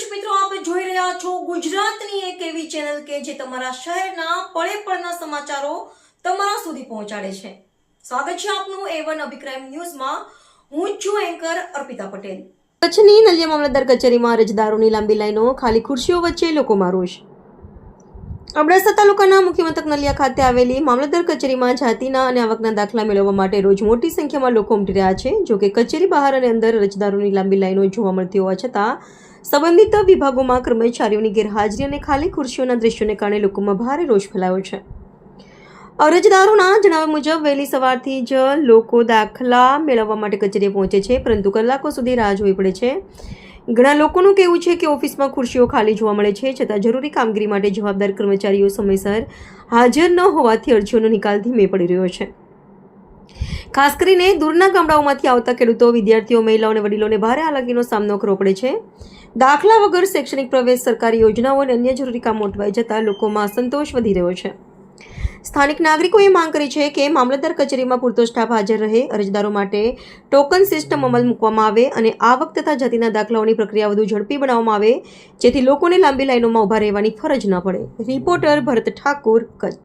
દર્શક મિત્રો, આપ જોઈ રહ્યા છો ગુજરાતની એક એવી ચેનલ કે જે તમારા શહેરના પળે પળના સમાચારો તમારા સુધી પહોંચાડે છે. સ્વાગત છે આપનું A1 અભિક્રાઇમ ન્યૂઝમાં. હું છું એન્કર અર્પિતા પટેલ. કચ્છની નલિયા મામલતદાર કચેરીમાં અરજદારોની લાંબી લાઈનો, ખાલી ખુરશીઓ વચ્ચે લોકોમાં રોષ. અબડાસા તાલુકાના મુખ્ય મથક નલિયા ખાતે આવેલી મામલતદાર કચેરીમાં જાતિના અને આવકના દાખલા મેળવવા માટે રોજ મોટી સંખ્યામાં લોકો ઉમટી રહ્યા છે. જોકે કચેરી બહાર અને અંદર અરજદારોની લાંબી લાઈનો જોવા મળતી હોવા છતાં સંબંધિત વિભાગોમાં કર્મચારીઓની ગેરહાજરી અને ખાલી ખુરશીઓના દ્રશ્યોને કારણે લોકોમાં ભારે રોષ ફેલાયો છે. અરજદારોના જણાવ્યા મુજબ વહેલી સવારથી જ લોકો દાખલા મેળવવા માટે કચેરીએ પહોંચે છે, પરંતુ કલાકો સુધી રાહ જોવી પડે છે. ઘણા લોકોનું કહેવું છે કે ઓફિસમાં ખુરશીઓ ખાલી જોવા મળે છે, છતાં જરૂરી કામગીરી માટે જવાબદાર કર્મચારીઓ સમયસર હાજર ન હોવાથી અરજીઓનો નિકાલ ધીમે પડી રહ્યો છે. ખાસ કરીને દૂરના ગામડાઓમાંથી આવતા ખેડૂતો, વિદ્યાર્થીઓ, મહિલાઓ અને વડીલોને ભારે હાલાકીનો સામનો કરવો પડે છે. દાખલા વગર શૈક્ષણિક પ્રવેશ, સરકારી યોજનાઓ અને અન્ય જરૂરી કામો અટવાઈ જતાં લોકોમાં અસંતોષ વધી રહ્યો છે. સ્થાનિક નાગરિકોએ માંગ કરી છે કે મામલતદાર કચેરીમાં પૂરતો સ્ટાફ હાજર રહે, અરજદારો માટે ટોકન સિસ્ટમ અમલ મૂકવામાં આવે અને આવક તથા જાતિના દાખલાઓની પ્રક્રિયા વધુ ઝડપી બનાવવામાં આવે, જેથી લોકોને લાંબી લાઈનોમાં ઊભા રહેવાની ફરજ ન પડે. રિપોર્ટર ભરત ઠાકુર, કચ્છ.